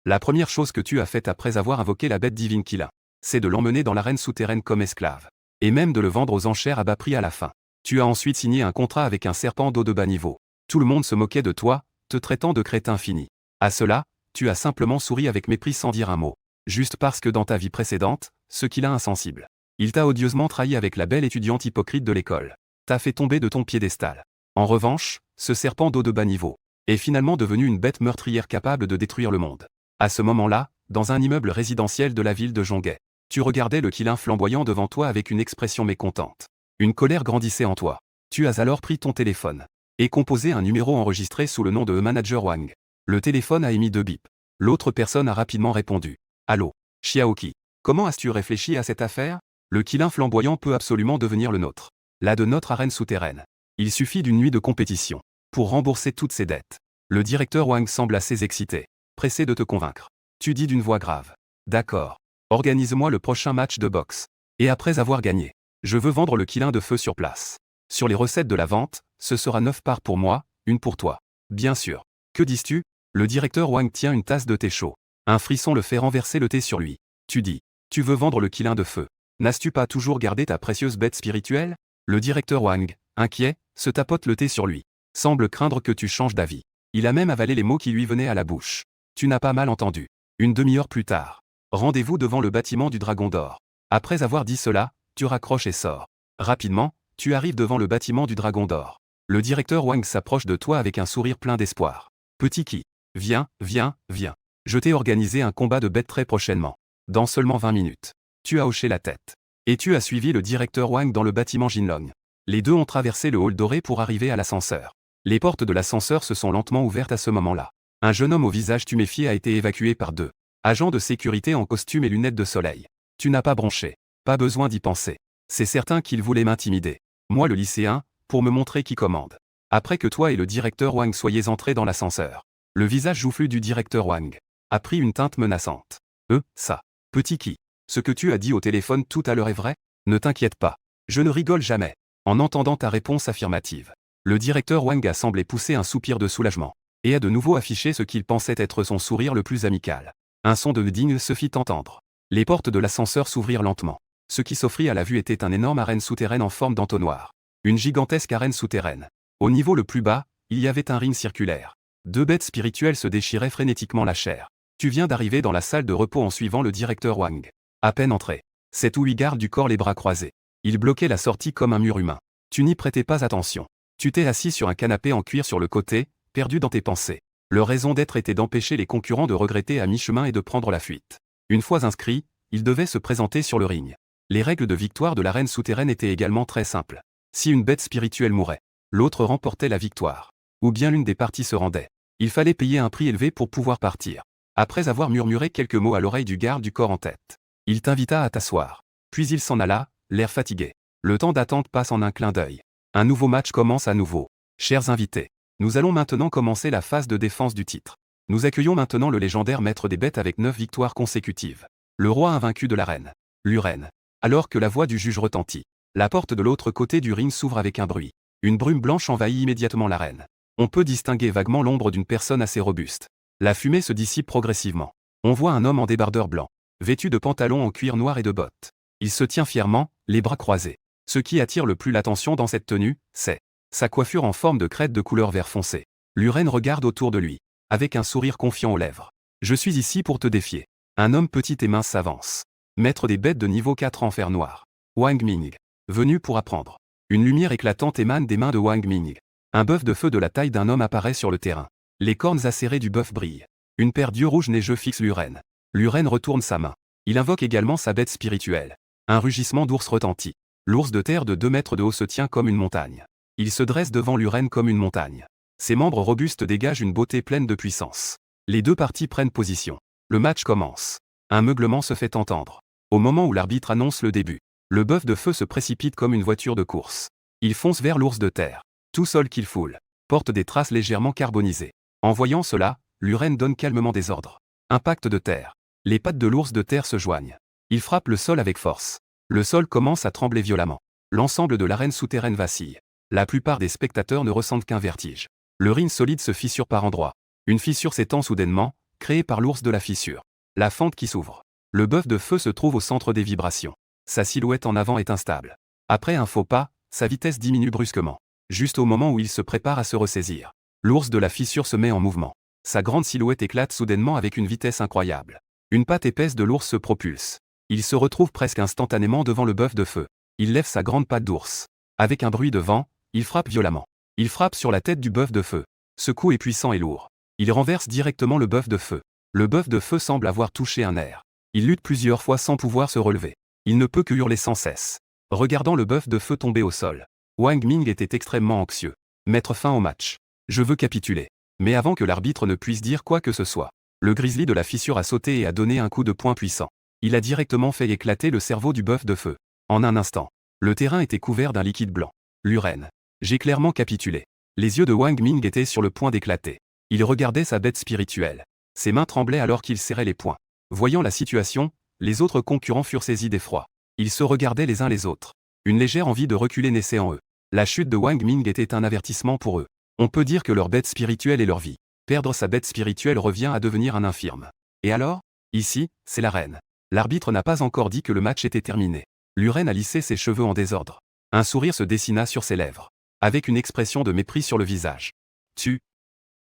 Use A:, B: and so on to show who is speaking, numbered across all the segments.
A: La première chose que tu as faite après avoir invoqué la bête divine Qilin, c'est de l'emmener dans l'arène souterraine comme esclave. Et même de le vendre aux enchères à bas prix à la fin. Tu as ensuite signé un contrat avec un serpent d'eau de bas niveau. Tout le monde se moquait de toi, te traitant de crétin fini. À cela, tu as simplement souri avec mépris sans dire un mot. Juste parce que dans ta vie précédente, ce Qilin insensible. Il t'a odieusement trahi avec la belle étudiante hypocrite de l'école. T'a fait tomber de ton piédestal. En revanche, ce serpent d'eau de bas niveau est finalement devenu une bête meurtrière capable de détruire le monde. À ce moment-là, dans un immeuble résidentiel de la ville de Jonguet, tu regardais le Qilin flamboyant devant toi avec une expression mécontente. Une colère grandissait en toi. Tu as alors pris ton téléphone et composé un numéro enregistré sous le nom de Manager Wang. Le téléphone a émis 2 bips. L'autre personne a rapidement répondu. Allô, Xiaoqi. Comment as-tu réfléchi à cette affaire? Le Qilin flamboyant peut absolument devenir le nôtre. Là de notre arène souterraine. Il suffit d'une nuit de compétition pour rembourser toutes ses dettes. Le directeur Wang semble assez excité, pressé de te convaincre. Tu dis d'une voix grave. D'accord. Organise-moi le prochain match de boxe. Et après avoir gagné, je veux vendre le Qilin de feu sur place. Sur les recettes de la vente, ce sera 9 parts pour moi, une pour toi. Bien sûr. Que dis-tu? Le directeur Wang tient une tasse de thé chaud. Un frisson le fait renverser le thé sur lui. Tu dis. Tu veux vendre le Qilin de feu. N'as-tu pas toujours gardé ta précieuse bête spirituelle? Le directeur Wang, inquiet, se tapote le thé sur lui. Semble craindre que tu changes d'avis. Il a même avalé les mots qui lui venaient à la bouche. Tu n'as pas mal entendu. Une demi-heure plus tard. Rendez-vous devant le bâtiment du Dragon d'Or. Après avoir dit cela, tu raccroches et sors. Rapidement, tu arrives devant le bâtiment du Dragon d'Or. Le directeur Wang s'approche de toi avec un sourire plein d'espoir. Petit Qi. Viens, viens, viens. Je t'ai organisé un combat de bêtes très prochainement. Dans seulement 20 minutes. Tu as hoché la tête. Et tu as suivi le directeur Wang dans le bâtiment Jinlong. Les deux ont traversé le hall doré pour arriver à l'ascenseur. Les portes de l'ascenseur se sont lentement ouvertes à ce moment-là. Un jeune homme au visage tuméfié a été évacué par 2 agents de sécurité en costume et lunettes de soleil. Tu n'as pas bronché. Pas besoin d'y penser. C'est certain qu'il voulait m'intimider. Moi le lycéen, pour me montrer qui commande. Après que toi et le directeur Wang soyez entrés dans l'ascenseur, le visage joufflu du directeur Wang a pris une teinte menaçante. Ça. Petit Qi. Ce que tu as dit au téléphone tout à l'heure est vrai? Ne t'inquiète pas. Je ne rigole jamais. En entendant ta réponse affirmative, le directeur Wang a semblé pousser un soupir de soulagement et a de nouveau affiché ce qu'il pensait être son sourire le plus amical. Un son de digne se fit entendre. Les portes de l'ascenseur s'ouvrirent lentement. Ce qui s'offrit à la vue était un énorme arène souterraine en forme d'entonnoir. Une gigantesque arène souterraine. Au niveau le plus bas, il y avait un ring circulaire. 2 bêtes spirituelles se déchiraient frénétiquement la chair. Tu viens d'arriver dans la salle de repos en suivant le directeur Wang. À peine entré. 7 ou 8 gardes du corps les bras croisés. Ils bloquaient la sortie comme un mur humain. Tu n'y prêtais pas attention. Tu t'es assis sur un canapé en cuir sur le côté, perdu dans tes pensées. Leur raison d'être était d'empêcher les concurrents de regretter à mi-chemin et de prendre la fuite. Une fois inscrits, ils devaient se présenter sur le ring. Les règles de victoire de l'arène souterraine étaient également très simples. Si une bête spirituelle mourait, l'autre remportait la victoire. Ou bien l'une des parties se rendait. Il fallait payer un prix élevé pour pouvoir partir. Après avoir murmuré quelques mots à l'oreille du garde du corps en tête, il t'invita à t'asseoir. Puis il s'en alla, l'air fatigué. Le temps d'attente passe en un clin d'œil. Un nouveau match commence à nouveau. Chers invités, nous allons maintenant commencer la phase de défense du titre. Nous accueillons maintenant le légendaire maître des bêtes avec 9 victoires consécutives. Le roi invaincu de l'arène. L'Uren. Alors que la voix du juge retentit, la porte de l'autre côté du ring s'ouvre avec un bruit. Une brume blanche envahit immédiatement l'arène. On peut distinguer vaguement l'ombre d'une personne assez robuste. La fumée se dissipe progressivement. On voit un homme en débardeur blanc, vêtu de pantalons en cuir noir et de bottes. Il se tient fièrement, les bras croisés. Ce qui attire le plus l'attention dans cette tenue, c'est sa coiffure en forme de crête de couleur vert foncé. L'Uren regarde autour de lui, avec un sourire confiant aux lèvres. Je suis ici pour te défier. Un homme petit et mince s'avance. Maître des bêtes de niveau 4 en fer noir. Wang Ming. Venu pour apprendre. Une lumière éclatante émane des mains de Wang Ming. Un bœuf de feu de la taille d'un homme apparaît sur le terrain. Les cornes acérées du bœuf brillent. Une paire d'yeux rouges neigeux fixe l'Uren. L'Uren retourne sa main. Il invoque également sa bête spirituelle. Un rugissement d'ours retentit. L'ours de terre de 2 mètres de haut se tient comme une montagne. Il se dresse devant l'Uren comme une montagne. Ses membres robustes dégagent une beauté pleine de puissance. Les 2 parties prennent position. Le match commence. Un meuglement se fait entendre. Au moment où l'arbitre annonce le début, le bœuf de feu se précipite comme une voiture de course. Il fonce vers l'ours de terre. Tout seul qu'il foule, porte des traces légèrement carbonisées. En voyant cela, l'Uren donne calmement des ordres. Impact de terre. Les pattes de l'ours de terre se joignent. Il frappe le sol avec force. Le sol commence à trembler violemment. L'ensemble de l'arène souterraine vacille. La plupart des spectateurs ne ressentent qu'un vertige. Le ring solide se fissure par endroits. Une fissure s'étend soudainement, créé par l'ours de la fissure. La fente qui s'ouvre. Le bœuf de feu se trouve au centre des vibrations. Sa silhouette en avant est instable. Après un faux pas, sa vitesse diminue brusquement. Juste au moment où il se prépare à se ressaisir. L'ours de la fissure se met en mouvement. Sa grande silhouette éclate soudainement avec une vitesse incroyable. Une patte épaisse de l'ours se propulse. Il se retrouve presque instantanément devant le bœuf de feu. Il lève sa grande patte d'ours. Avec un bruit de vent, il frappe violemment. Il frappe sur la tête du bœuf de feu. Ce coup est puissant et lourd. Il renverse directement le bœuf de feu. Le bœuf de feu semble avoir touché un nerf. Il lutte plusieurs fois sans pouvoir se relever. Il ne peut que hurler sans cesse. Regardant le bœuf de feu tomber au sol, Wang Ming était extrêmement anxieux. Mettre fin au match. Je veux capituler. Mais avant que l'arbitre ne puisse dire quoi que ce soit, le grizzly de la fissure a sauté et a donné un coup de poing puissant. Il a directement fait éclater le cerveau du bœuf de feu. En un instant, le terrain était couvert d'un liquide blanc. L'urène. J'ai clairement capitulé. Les yeux de Wang Ming étaient sur le point d'éclater. Il regardait sa bête spirituelle. Ses mains tremblaient alors qu'il serrait les poings. Voyant la situation, les autres concurrents furent saisis d'effroi. Ils se regardaient les uns les autres. Une légère envie de reculer naissait en eux. La chute de Wang Ming était un avertissement pour eux. On peut dire que leur bête spirituelle est leur vie. Perdre sa bête spirituelle revient à devenir un infirme. Et alors? Ici, c'est l'arène. L'arbitre n'a pas encore dit que le match était terminé. L'urène a lissé ses cheveux en désordre. Un sourire se dessina sur ses lèvres. Avec une expression de mépris sur le visage.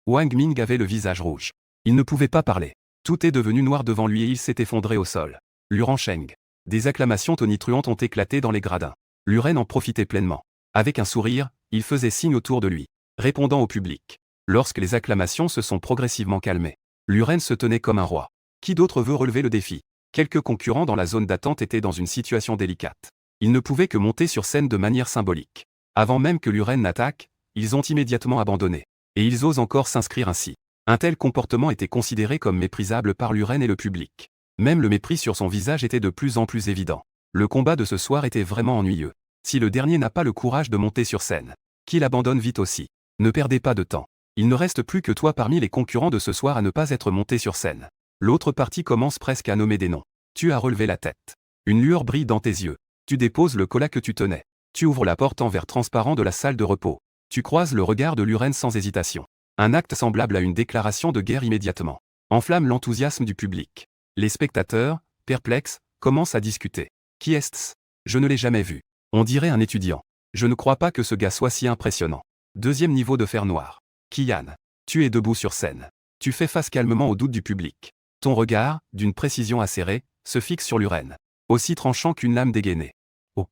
A: Wang Ming avait le visage rouge. Il ne pouvait pas parler. Tout est devenu noir devant lui et il s'est effondré au sol. Luran Sheng. Des acclamations tonitruantes ont éclaté dans les gradins. L'urène en profitait pleinement. Avec un sourire, il faisait signe autour de lui, répondant au public. Lorsque les acclamations se sont progressivement calmées, l'urène se tenait comme un roi. Qui d'autre veut relever le défi? Quelques concurrents dans la zone d'attente étaient dans une situation délicate. Ils ne pouvaient que monter sur scène de manière symbolique. Avant même que l'urène n'attaque, ils ont immédiatement abandonné. Et ils osent encore s'inscrire ainsi. Un tel comportement était considéré comme méprisable par l'urène et le public. Même le mépris sur son visage était de plus en plus évident. Le combat de ce soir était vraiment ennuyeux. Si le dernier n'a pas le courage de monter sur scène, qu'il abandonne vite aussi. Ne perdez pas de temps. Il ne reste plus que toi parmi les concurrents de ce soir à ne pas être monté sur scène. L'autre partie commence presque à nommer des noms. Tu as relevé la tête. Une lueur brille dans tes yeux. Tu déposes le cola que tu tenais. Tu ouvres la porte en verre transparent de la salle de repos. Tu croises le regard de l'urène sans hésitation. Un acte semblable à une déclaration de guerre immédiatement. Enflamme l'enthousiasme du public. Les spectateurs, perplexes, commencent à discuter. Qui est-ce? Je ne l'ai jamais vu. On dirait un étudiant. Je ne crois pas que ce gars soit si impressionnant. Deuxième niveau de fer noir. Kian. Tu es debout sur scène. Tu fais face calmement aux doutes du public. Ton regard, d'une précision acérée, se fixe sur l'urène. Aussi tranchant qu'une lame dégainée. Oh.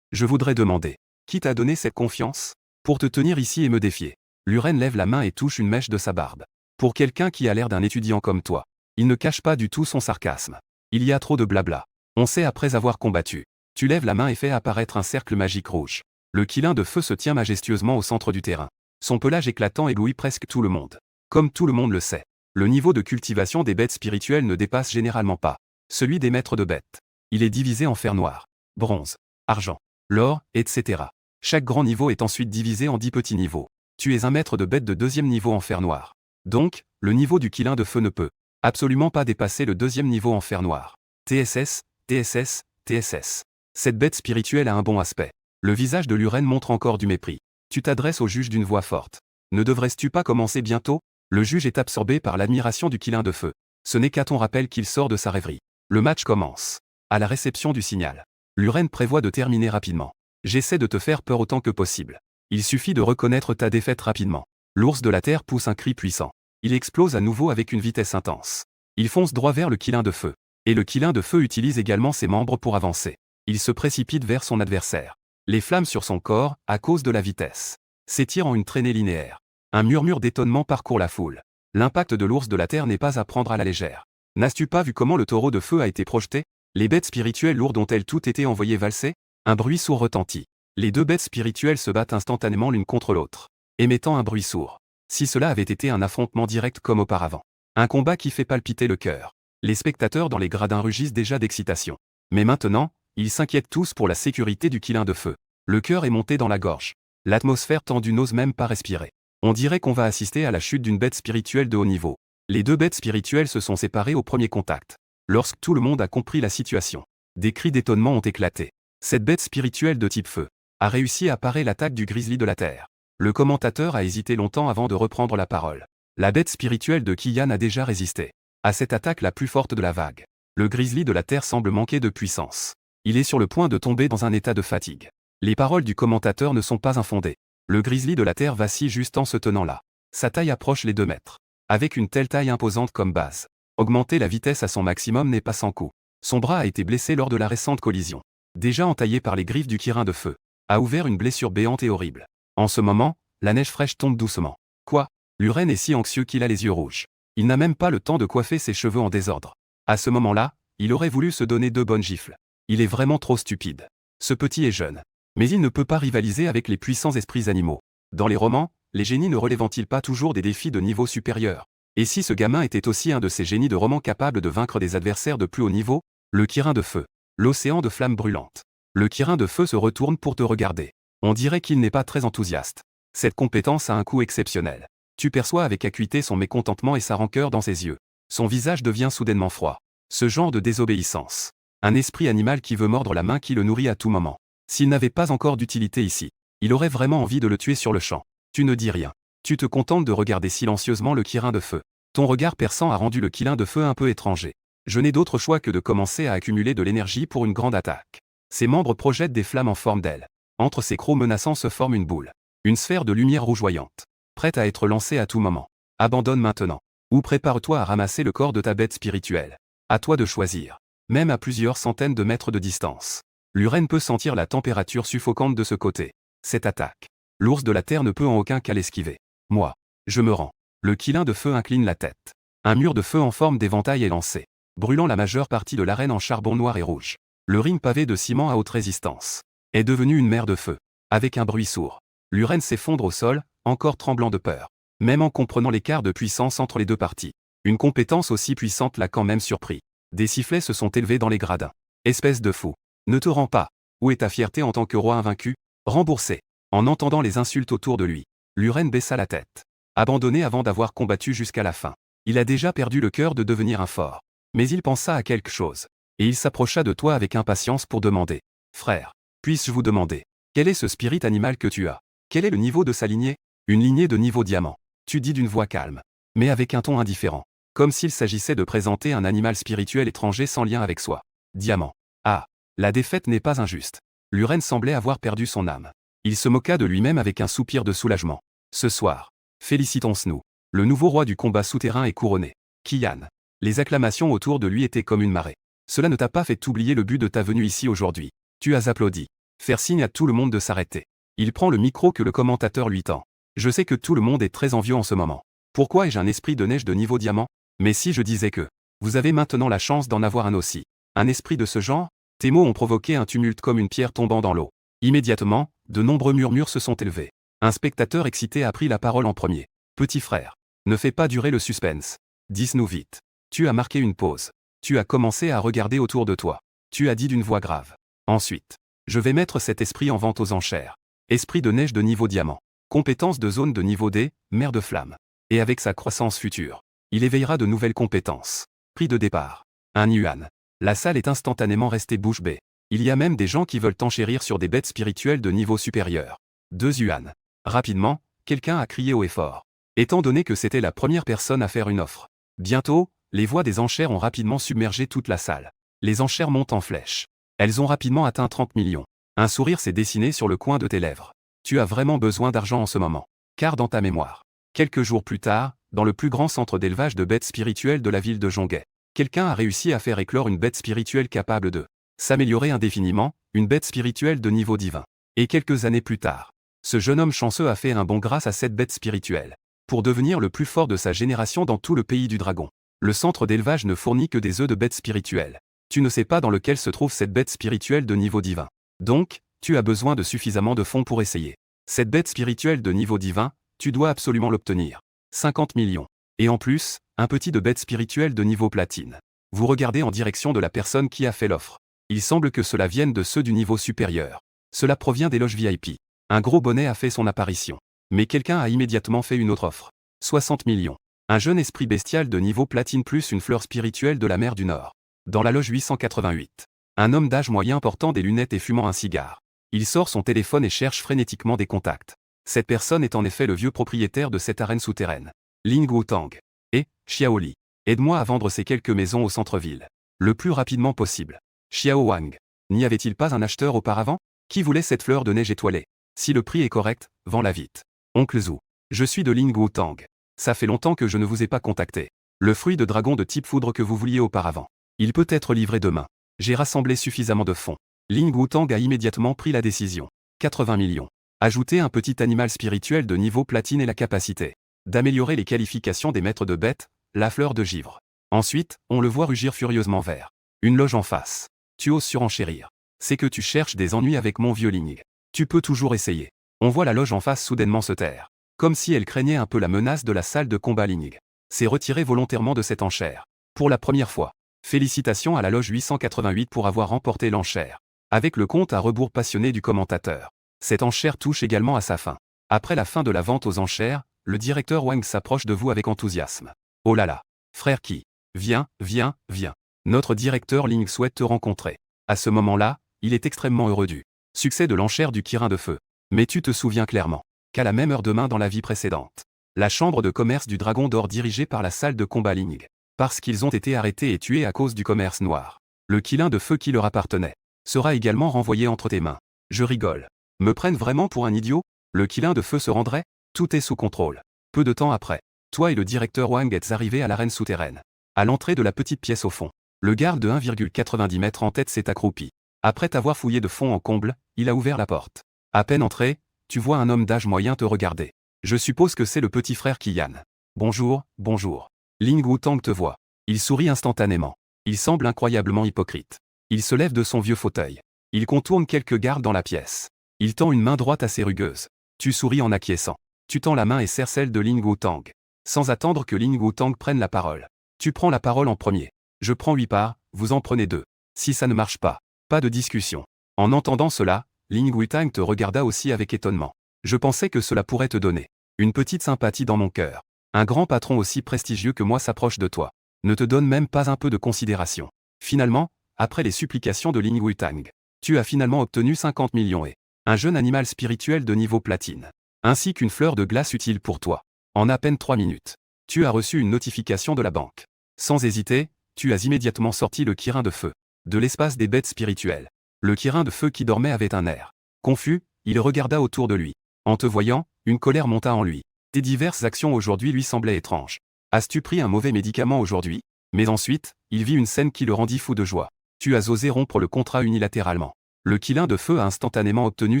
A: Je voudrais demander. Qui t'a donné cette confiance? Pour te tenir ici et me défier. L'urène lève la main et touche une mèche de sa barbe. Pour quelqu'un qui a l'air d'un étudiant comme toi, il ne cache pas du tout son sarcasme. Il y a trop de blabla. On sait après avoir combattu. Tu lèves la main et fais apparaître un cercle magique rouge. Le quilin de feu se tient majestueusement au centre du terrain. Son pelage éclatant éblouit presque tout le monde. Comme tout le monde le sait, le niveau de cultivation des bêtes spirituelles ne dépasse généralement pas celui des maîtres de bêtes. Il est divisé en fer noir, bronze, argent, l'or, etc. Chaque grand niveau est ensuite divisé en 10 petits niveaux. Tu es un maître de bête de deuxième niveau en fer noir. Donc, le niveau du quilin de feu ne peut absolument pas dépasser le deuxième niveau en fer noir. TSS, TSS, TSS. Cette bête spirituelle a un bon aspect. Le visage de l'urène montre encore du mépris. Tu t'adresses au juge d'une voix forte. Ne devrais-tu pas commencer bientôt? Le juge est absorbé par l'admiration du quilin de feu. Ce n'est qu'à ton rappel qu'il sort de sa rêverie. Le match commence. À la réception du signal. L'urène prévoit de terminer rapidement. J'essaie de te faire peur autant que possible. Il suffit de reconnaître ta défaite rapidement. L'ours de la terre pousse un cri puissant. Il explose à nouveau avec une vitesse intense. Il fonce droit vers le quilin de feu. Et le quilin de feu utilise également ses membres pour avancer. Il se précipite vers son adversaire. Les flammes sur son corps, à cause de la vitesse, s'étirent en une traînée linéaire. Un murmure d'étonnement parcourt la foule. L'impact de l'ours de la terre n'est pas à prendre à la légère. N'as-tu pas vu comment le taureau de feu a été projeté? Les bêtes spirituelles lourdes ont-elles toutes été envoyées valser? Un bruit sourd retentit. Les deux bêtes spirituelles se battent instantanément l'une contre l'autre, émettant un bruit sourd. Si cela avait été un affrontement direct comme auparavant. Un combat qui fait palpiter le cœur. Les spectateurs dans les gradins rugissent déjà d'excitation. Mais maintenant, ils s'inquiètent tous pour la sécurité du quilin de feu. Le cœur est monté dans la gorge. L'atmosphère tendue n'ose même pas respirer. On dirait qu'on va assister à la chute d'une bête spirituelle de haut niveau. Les deux bêtes spirituelles se sont séparées au premier contact. Lorsque tout le monde a compris la situation, des cris d'étonnement ont éclaté. Cette bête spirituelle de type feu a réussi à parer l'attaque du grizzly de la terre. Le commentateur a hésité longtemps avant de reprendre la parole. La bête spirituelle de Kiyan a déjà résisté à cette attaque la plus forte de la vague. Le grizzly de la Terre semble manquer de puissance. Il est sur le point de tomber dans un état de fatigue. Les paroles du commentateur ne sont pas infondées. Le grizzly de la Terre vacille juste en se tenant là. Sa taille approche les 2 mètres. Avec une telle taille imposante comme base, augmenter la vitesse à son maximum n'est pas sans coût. Son bras a été blessé lors de la récente collision. Déjà entaillé par les griffes du kirin de feu, a ouvert une blessure béante et horrible. En ce moment, la neige fraîche tombe doucement. Quoi? Luren est si anxieux qu'il a les yeux rouges. Il n'a même pas le temps de coiffer ses cheveux en désordre. À ce moment-là, il aurait voulu se donner 2 bonnes gifles. Il est vraiment trop stupide. Ce petit est jeune. Mais il ne peut pas rivaliser avec les puissants esprits animaux. Dans les romans, les génies ne relèvent-ils pas toujours des défis de niveau supérieur? Et si ce gamin était aussi un de ces génies de romans capables de vaincre des adversaires de plus haut niveau? Le kirin de feu. L'océan de flammes brûlantes. Le kirin de feu se retourne pour te regarder. On dirait qu'il n'est pas très enthousiaste. Cette compétence a un coût exceptionnel. Tu perçois avec acuité son mécontentement et sa rancœur dans ses yeux. Son visage devient soudainement froid. Ce genre de désobéissance. Un esprit animal qui veut mordre la main qui le nourrit à tout moment. S'il n'avait pas encore d'utilité ici, il aurait vraiment envie de le tuer sur le champ. Tu ne dis rien. Tu te contentes de regarder silencieusement le kirin de feu. Ton regard perçant a rendu le kirin de feu un peu étranger. Je n'ai d'autre choix que de commencer à accumuler de l'énergie pour une grande attaque. Ses membres projettent des flammes en forme d'ailes. Entre ses crocs menaçants se forme une boule. Une sphère de lumière rougeoyante. Prête à être lancée à tout moment. Abandonne maintenant. Ou prépare-toi à ramasser le corps de ta bête spirituelle. À toi de choisir. Même à plusieurs centaines de mètres de distance. Luren peut sentir la température suffocante de ce côté. Cette attaque. L'ours de la terre ne peut en aucun cas l'esquiver. Moi. Je me rends. Le quilin de feu incline la tête. Un mur de feu en forme d'éventail est lancé, brûlant la majeure partie de l'arène en charbon noir et rouge. Le ring pavé de ciment à haute résistance est devenu une mer de feu. Avec un bruit sourd, Luren s'effondre au sol, encore tremblant de peur. Même en comprenant l'écart de puissance entre les 2 parties. Une compétence aussi puissante l'a quand même surpris. Des sifflets se sont élevés dans les gradins. Espèce de fou. Ne te rends pas. Où est ta fierté en tant que roi invaincu? Remboursé. En entendant les insultes autour de lui, Luren baissa la tête. Abandonné avant d'avoir combattu jusqu'à la fin. Il a déjà perdu le cœur de devenir un fort. Mais il pensa à quelque chose. Et il s'approcha de toi avec impatience pour demander. Frère, puisse-je vous demander, quel est ce spirit animal que tu as? Quel est le niveau de sa lignée? Une lignée de niveau diamant. Tu dis d'une voix calme, mais avec un ton indifférent. Comme s'il s'agissait de présenter un animal spirituel étranger sans lien avec soi. Diamant. Ah, la défaite n'est pas injuste. Luren semblait avoir perdu son âme. Il se moqua de lui-même avec un soupir de soulagement. Ce soir, félicitons-nous. Le nouveau roi du combat souterrain est couronné. Kiyan. Les acclamations autour de lui étaient comme une marée. Cela ne t'a pas fait oublier le but de ta venue ici aujourd'hui. Tu as applaudi. Faire signe à tout le monde de s'arrêter. Il prend le micro que le commentateur lui tend. Je sais que tout le monde est très envieux en ce moment. Pourquoi ai-je un esprit de neige de niveau diamant? Mais si je disais que vous avez maintenant la chance d'en avoir un aussi. Un esprit de ce genre? Tes mots ont provoqué un tumulte comme une pierre tombant dans l'eau. Immédiatement, de nombreux murmures se sont élevés. Un spectateur excité a pris la parole en premier. Petit frère, ne fais pas durer le suspense. Dis-nous vite. Tu as marqué une pause. Tu as commencé à regarder autour de toi. Tu as dit d'une voix grave. Ensuite, je vais mettre cet esprit en vente aux enchères. Esprit de neige de niveau diamant. Compétence de zone de niveau D, mer de flamme. Et avec sa croissance future, il éveillera de nouvelles compétences. Prix de départ. 1 yuan. La salle est instantanément restée bouche bée. Il y a même des gens qui veulent enchérir sur des bêtes spirituelles de niveau supérieur. 2 yuan. Rapidement, quelqu'un a crié haut et fort. Étant donné que c'était la première personne à faire une offre. Bientôt, les voix des enchères ont rapidement submergé toute la salle. Les enchères montent en flèche. Elles ont rapidement atteint 30 millions. Un sourire s'est dessiné sur le coin de tes lèvres. Tu as vraiment besoin d'argent en ce moment. Car dans ta mémoire, quelques jours plus tard, dans le plus grand centre d'élevage de bêtes spirituelles de la ville de Jonguet, quelqu'un a réussi à faire éclore une bête spirituelle capable de s'améliorer indéfiniment, une bête spirituelle de niveau divin. Et quelques années plus tard, ce jeune homme chanceux a fait un bond grâce à cette bête spirituelle, pour devenir le plus fort de sa génération dans tout le pays du dragon. Le centre d'élevage ne fournit que des œufs de bêtes spirituelles. Tu ne sais pas dans lequel se trouve cette bête spirituelle de niveau divin. Donc, tu as besoin de suffisamment de fonds pour essayer. Cette bête spirituelle de niveau divin, tu dois absolument l'obtenir. 50 millions. Et en plus, un petit de bête spirituelle de niveau platine. Vous regardez en direction de la personne qui a fait l'offre. Il semble que cela vienne de ceux du niveau supérieur. Cela provient des loges VIP. Un gros bonnet a fait son apparition. Mais quelqu'un a immédiatement fait une autre offre. 60 millions. Un jeune esprit bestial de niveau platine plus une fleur spirituelle de la mer du Nord. Dans la loge 888. Un homme d'âge moyen portant des lunettes et fumant un cigare. Il sort son téléphone et cherche frénétiquement des contacts. Cette personne est en effet le vieux propriétaire de cette arène souterraine. Ling Wutang. Et, Xiao Li. Aide-moi à vendre ces quelques maisons au centre-ville. Le plus rapidement possible. Xiao Wang. N'y avait-il pas un acheteur auparavant? Qui voulait cette fleur de neige étoilée? Si le prix est correct, vends-la vite. Oncle Zhu. Je suis de Ling Wutang. Ça fait longtemps que je ne vous ai pas contacté. Le fruit de dragon de type foudre que vous vouliez auparavant. Il peut être livré demain. J'ai rassemblé suffisamment de fonds. Ling Wutang a immédiatement pris la décision. 80 millions. Ajouter un petit animal spirituel de niveau platine et la capacité d'améliorer les qualifications des maîtres de bêtes, la fleur de givre. Ensuite, on le voit rugir furieusement vers une loge en face. Tu oses surenchérir. C'est que tu cherches des ennuis avec mon vieux Ling. Tu peux toujours essayer. On voit la loge en face soudainement se taire. Comme si elle craignait un peu la menace de la salle de combat Ling. S'est retiré volontairement de cette enchère. Pour la première fois. Félicitations à la loge 888 pour avoir remporté l'enchère. Avec le compte à rebours passionné du commentateur. Cette enchère touche également à sa fin. Après la fin de la vente aux enchères, le directeur Wang s'approche de vous avec enthousiasme. Oh là là. Frère Qi. Viens, viens, viens. Notre directeur Ling souhaite te rencontrer. À ce moment-là, il est extrêmement heureux du succès de l'enchère du Kirin de feu. Mais tu te souviens clairement qu'à la même heure demain dans la vie précédente, la chambre de commerce du Dragon d'Or dirigée par la salle de combat Ling. Parce qu'ils ont été arrêtés et tués à cause du commerce noir. Le Kirin de feu qui leur appartenait sera également renvoyé entre tes mains. Je rigole. Me prennent vraiment pour un idiot? Le Kirin de feu se rendrait? Tout est sous contrôle. Peu de temps après, toi et le directeur Wang êtes arrivés à l'arène souterraine. À l'entrée de la petite pièce au fond, le garde de 1,90 m en tête s'est accroupi. Après t'avoir fouillé de fond en comble, il a ouvert la porte. À peine entré, tu vois un homme d'âge moyen te regarder. Je suppose que c'est le petit frère Qian. Bonjour, bonjour. Ling Wutang te voit. Il sourit instantanément. Il semble incroyablement hypocrite. Il se lève de son vieux fauteuil. Il contourne quelques gardes dans la pièce. Il tend une main droite assez rugueuse. Tu souris en acquiesçant. Tu tends la main et serres celle de Ling Wutang. Sans attendre que Ling Wutang prenne la parole. Tu prends la parole en premier. Je prends 8 parts, vous en prenez 2. Si ça ne marche pas, pas de discussion. En entendant cela, Ling Wutang te regarda aussi avec étonnement. Je pensais que cela pourrait te donner une petite sympathie dans mon cœur. Un grand patron aussi prestigieux que moi s'approche de toi. Ne te donne même pas un peu de considération. Finalement, après les supplications de Ling Wutang, tu as finalement obtenu 50 millions et un jeune animal spirituel de niveau platine, ainsi qu'une fleur de glace utile pour toi. En à peine 3 minutes, tu as reçu une notification de la banque. Sans hésiter, tu as immédiatement sorti le Kirin de feu de l'espace des bêtes spirituelles. Le Kirin de feu qui dormait avait un air confus, il regarda autour de lui. En te voyant, une colère monta en lui. Tes diverses actions aujourd'hui lui semblaient étranges. As-tu pris un mauvais médicament aujourd'hui? Mais ensuite, il vit une scène qui le rendit fou de joie. Tu as osé rompre le contrat unilatéralement. Le Kirin de feu a instantanément obtenu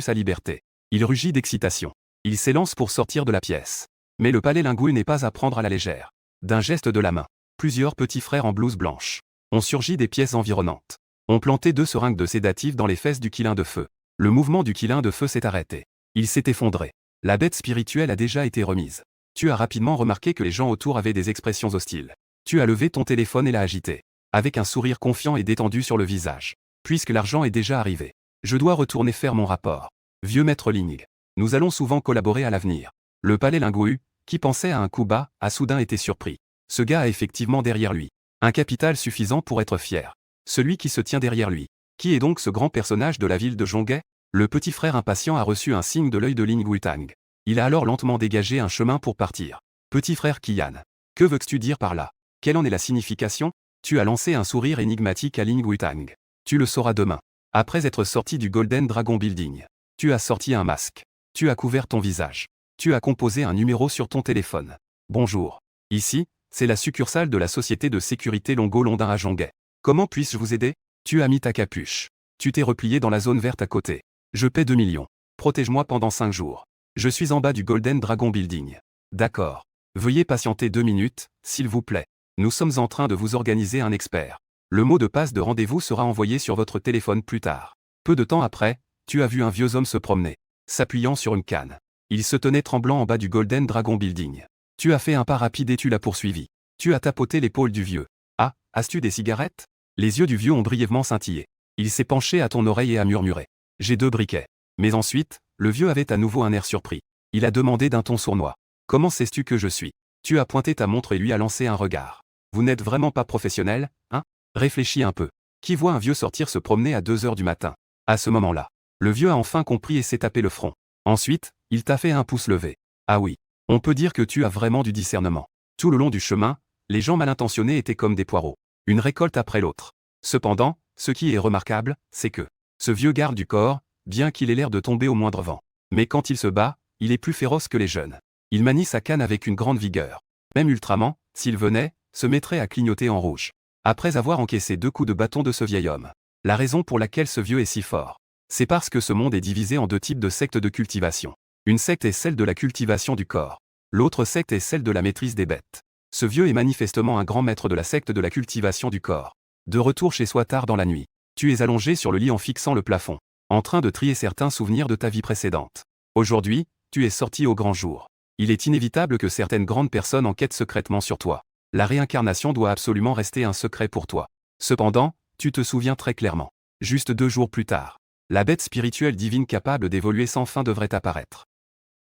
A: sa liberté. Il rugit d'excitation. Il s'élance pour sortir de la pièce. Mais le palais Lingui n'est pas à prendre à la légère. D'un geste de la main, plusieurs petits frères en blouse blanche ont surgi des pièces environnantes. Ont planté 2 seringues de sédatifs dans les fesses du Kirin de feu. Le mouvement du Kirin de feu s'est arrêté. Il s'est effondré. La bête spirituelle a déjà été remise. Tu as rapidement remarqué que les gens autour avaient des expressions hostiles. Tu as levé ton téléphone et l'as agité. Avec un sourire confiant et détendu sur le visage. Puisque l'argent est déjà arrivé. Je dois retourner faire mon rapport. Vieux maître Ling. Nous allons souvent collaborer à l'avenir. Le palais Lingui, qui pensait à un coup bas, a soudain été surpris. Ce gars a effectivement derrière lui un capital suffisant pour être fier. Celui qui se tient derrière lui. Qui est donc ce grand personnage de la ville de Zhonghe? Le petit frère impatient a reçu un signe de l'œil de Ling Wutang. Il a alors lentement dégagé un chemin pour partir. Petit frère Qian. Que veux-tu dire par là? Quelle en est la signification? Tu as lancé un sourire énigmatique à Ling Wutang. Tu le sauras demain. Après être sorti du Golden Dragon Building. Tu as sorti un masque. Tu as couvert ton visage. Tu as composé un numéro sur ton téléphone. Bonjour. Ici, c'est la succursale de la société de sécurité Longo-Londin à Zhonghe. Comment puis-je vous aider? Tu as mis ta capuche. Tu t'es replié dans la zone verte à côté. Je paie 2 millions. Protège-moi pendant 5 jours. Je suis en bas du Golden Dragon Building. D'accord. Veuillez patienter 2 minutes, s'il vous plaît. Nous sommes en train de vous organiser un expert. Le mot de passe de rendez-vous sera envoyé sur votre téléphone plus tard. Peu de temps après, tu as vu un vieux homme se promener, s'appuyant sur une canne. Il se tenait tremblant en bas du Golden Dragon Building. Tu as fait un pas rapide et tu l'as poursuivi. Tu as tapoté l'épaule du vieux. Ah, as-tu des cigarettes? Les yeux du vieux ont brièvement scintillé. Il s'est penché à ton oreille et a murmuré. J'ai 2 briquets. Mais ensuite, le vieux avait à nouveau un air surpris. Il a demandé d'un ton sournois. Comment sais-tu que je suis? Tu as pointé ta montre et lui a lancé un regard. Vous n'êtes vraiment pas professionnel, hein? Réfléchis un peu. Qui voit un vieux sortir se promener à 2 heures du matin? À ce moment-là, le vieux a enfin compris et s'est tapé le front. Ensuite, il t'a fait un pouce levé. Ah oui. On peut dire que tu as vraiment du discernement. Tout le long du chemin, les gens mal intentionnés étaient comme des poireaux, une récolte après l'autre. Cependant, ce qui est remarquable, c'est que ce vieux garde du corps, bien qu'il ait l'air de tomber au moindre vent, mais quand il se bat, il est plus féroce que les jeunes. Il manie sa canne avec une grande vigueur. Même Ultraman, s'il venait, se mettrait à clignoter en rouge. Après avoir encaissé 2 coups de bâton de ce vieil homme. La raison pour laquelle ce vieux est si fort, c'est parce que ce monde est divisé en 2 types de sectes de cultivation. Une secte est celle de la cultivation du corps. L'autre secte est celle de la maîtrise des bêtes. Ce vieux est manifestement un grand maître de la secte de la cultivation du corps. De retour chez soi tard dans la nuit, tu es allongé sur le lit en fixant le plafond, en train de trier certains souvenirs de ta vie précédente. Aujourd'hui, tu es sorti au grand jour. Il est inévitable que certaines grandes personnes enquêtent secrètement sur toi. La réincarnation doit absolument rester un secret pour toi. Cependant, tu te souviens très clairement. Juste 2 jours plus tard, la bête spirituelle divine capable d'évoluer sans fin devrait apparaître.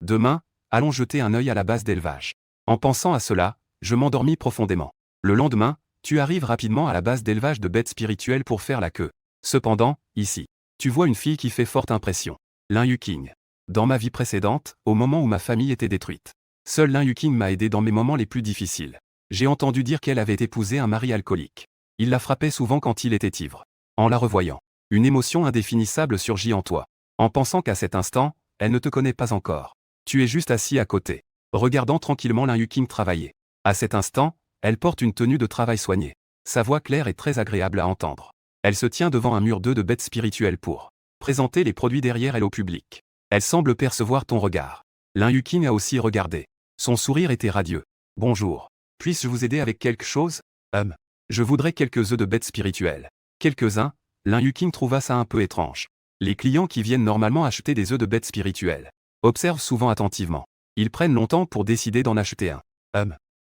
A: Demain, allons jeter un œil à la base d'élevage. En pensant à cela, je m'endormis profondément. Le lendemain, tu arrives rapidement à la base d'élevage de bêtes spirituelles pour faire la queue. Cependant, ici, tu vois une fille qui fait forte impression. Lin Yuqing. Dans ma vie précédente, au moment où ma famille était détruite, seul Lin Yuqing m'a aidé dans mes moments les plus difficiles. J'ai entendu dire qu'elle avait épousé un mari alcoolique. Il la frappait souvent quand il était ivre. En la revoyant, une émotion indéfinissable surgit en toi. En pensant qu'à cet instant, elle ne te connaît pas encore. Tu es juste assis à côté, regardant tranquillement Lin Yuqing travailler. À cet instant, elle porte une tenue de travail soignée. Sa voix claire est très agréable à entendre. Elle se tient devant un mur de bêtes spirituelles pour présenter les produits derrière elle au public. Elle semble percevoir ton regard. Lin Yuqing a aussi regardé. Son sourire était radieux. Bonjour. Puis-je vous aider avec quelque chose? Je voudrais quelques œufs de bêtes spirituelles. Quelques-uns. Lin Yuqing trouva ça un peu étrange. Les clients qui viennent normalement acheter des œufs de bêtes spirituelles observent souvent attentivement. Ils prennent longtemps pour décider d'en acheter un.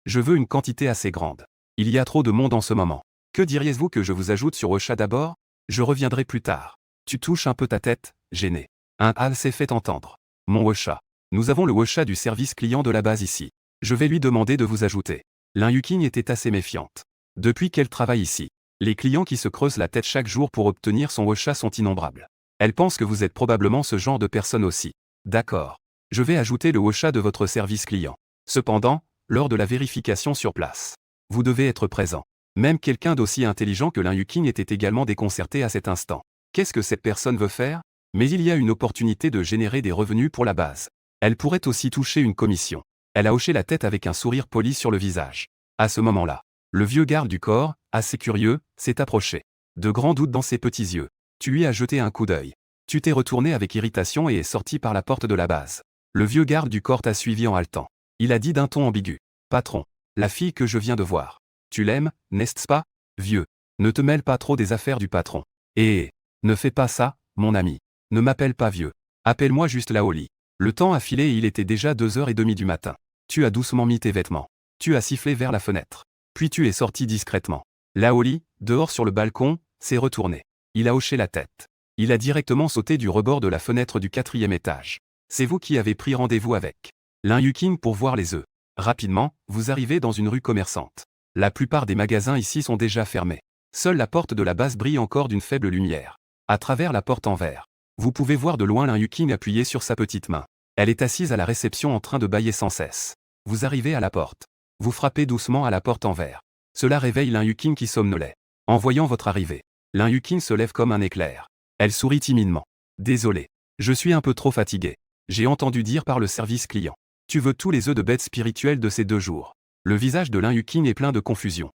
A: Je veux une quantité assez grande. Il y a trop de monde en ce moment. Que diriez-vous que je vous ajoute sur Ocha d'abord? Je reviendrai plus tard. Tu touches un peu ta tête, gêné. Un hal s'est fait entendre. Mon Ocha. Nous avons le Ocha du service client de la base ici. Je vais lui demander de vous ajouter. Lin Yuqing était assez méfiante. Depuis qu'elle travaille ici, les clients qui se creusent la tête chaque jour pour obtenir son Ocha sont innombrables. Elle pense que vous êtes probablement ce genre de personne aussi. D'accord. Je vais ajouter le Ocha de votre service client. Cependant, lors de la vérification sur place, vous devez être présent. Même quelqu'un d'aussi intelligent que Lin Yuqing était également déconcerté à cet instant. Qu'est-ce que cette personne veut faire? Mais il y a une opportunité de générer des revenus pour la base. Elle pourrait aussi toucher une commission. Elle a hoché la tête avec un sourire poli sur le visage. À ce moment-là, le vieux garde du corps, assez curieux, s'est approché. De grands doutes dans ses petits yeux. Tu lui as jeté un coup d'œil. Tu t'es retourné avec irritation et es sorti par la porte de la base. Le vieux garde du corps t'a suivi en haletant. Il a dit d'un ton ambigu. Patron, la fille que je viens de voir. Tu l'aimes, n'est-ce pas? Vieux. Ne te mêle pas trop des affaires du patron. Et ne fais pas ça, mon ami. Ne m'appelle pas vieux. Appelle-moi juste Laoli. Le temps a filé et il était déjà 2h30 du matin. Tu as doucement mis tes vêtements. Tu as sifflé vers la fenêtre. Puis tu es sorti discrètement. Laoli, dehors sur le balcon, s'est retourné. Il a hoché la tête. Il a directement sauté du rebord de la fenêtre du 4e étage. C'est vous qui avez pris rendez-vous avec Lin Yuqing pour voir les œufs. Rapidement, vous arrivez dans une rue commerçante. La plupart des magasins ici sont déjà fermés. Seule la porte de la base brille encore d'une faible lumière. À travers la porte en verre, vous pouvez voir de loin Lin Yuqing appuyé sur sa petite main. Elle est assise à la réception en train de bâiller sans cesse. Vous arrivez à la porte. Vous frappez doucement à la porte en verre. Cela réveille Lin Yuqing qui somnolait. En voyant votre arrivée, Lin Yuqing se lève comme un éclair. Elle sourit timidement. Désolé. Je suis un peu trop fatigué. J'ai entendu dire par le service client. Tu veux tous les œufs de bêtes spirituelles de ces 2 jours. Le visage de Lin Yuqing est plein de confusion.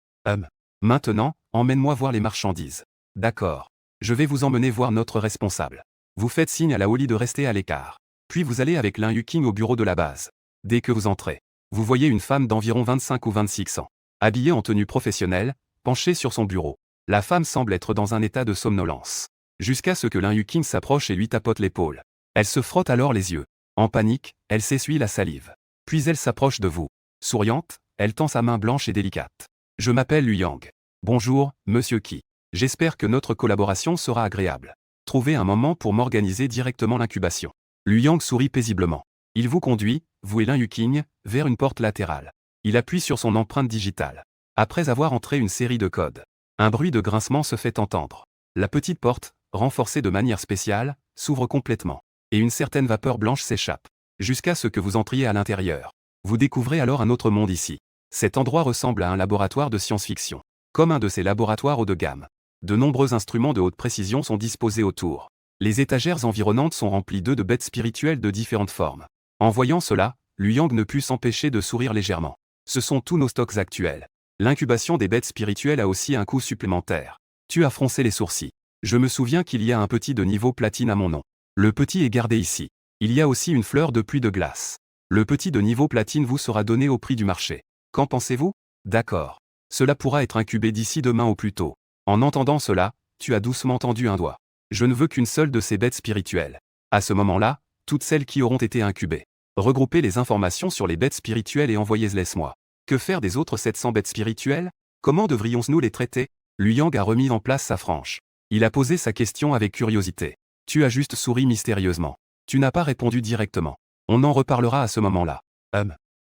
A: Maintenant, emmène-moi voir les marchandises. D'accord. Je vais vous emmener voir notre responsable. Vous faites signe à Laoli de rester à l'écart. Puis vous allez avec Lin Yuqing au bureau de la base. Dès que vous entrez, vous voyez une femme d'environ 25 ou 26 ans, habillée en tenue professionnelle, penchée sur son bureau. La femme semble être dans un état de somnolence. Jusqu'à ce que Lin Yuqing s'approche et lui tapote l'épaule. Elle se frotte alors les yeux. En panique, elle s'essuie la salive. Puis elle s'approche de vous. Souriante, elle tend sa main blanche et délicate. Je m'appelle Lu Yang. Bonjour, monsieur Qi. J'espère que notre collaboration sera agréable. Trouvez un moment pour m'organiser directement l'incubation. Lu Yang sourit paisiblement. Il vous conduit, vous et Lin Yuqing, vers une porte latérale. Il appuie sur son empreinte digitale. Après avoir entré une série de codes, un bruit de grincement se fait entendre. La petite porte, renforcée de manière spéciale, s'ouvre complètement. Et une certaine vapeur blanche s'échappe. Jusqu'à ce que vous entriez à l'intérieur. Vous découvrez alors un autre monde ici. Cet endroit ressemble à un laboratoire de science-fiction. Comme un de ces laboratoires haut de gamme. De nombreux instruments de haute précision sont disposés autour. Les étagères environnantes sont remplies d'œufs de bêtes spirituelles de différentes formes. En voyant cela, Liu Yang ne put s'empêcher de sourire légèrement. Ce sont tous nos stocks actuels. L'incubation des bêtes spirituelles a aussi un coût supplémentaire. Tu as froncé les sourcils. Je me souviens qu'il y a un petit de niveau platine à mon nom. Le petit est gardé ici. Il y a aussi une fleur de pluie de glace. Le petit de niveau platine vous sera donné au prix du marché. Qu'en pensez-vous? D'accord. Cela pourra être incubé d'ici demain au plus tôt. En entendant cela, tu as doucement tendu un doigt. Je ne veux qu'une seule de ces bêtes spirituelles. À ce moment-là, toutes celles qui auront été incubées. Regroupez les informations sur les bêtes spirituelles et envoyez-les-moi. Que faire des autres 700 bêtes spirituelles? Comment devrions-nous les traiter? Liu Yang a remis en place sa frange. Il a posé sa question avec curiosité. Tu as juste souri mystérieusement. Tu n'as pas répondu directement. On en reparlera à ce moment-là.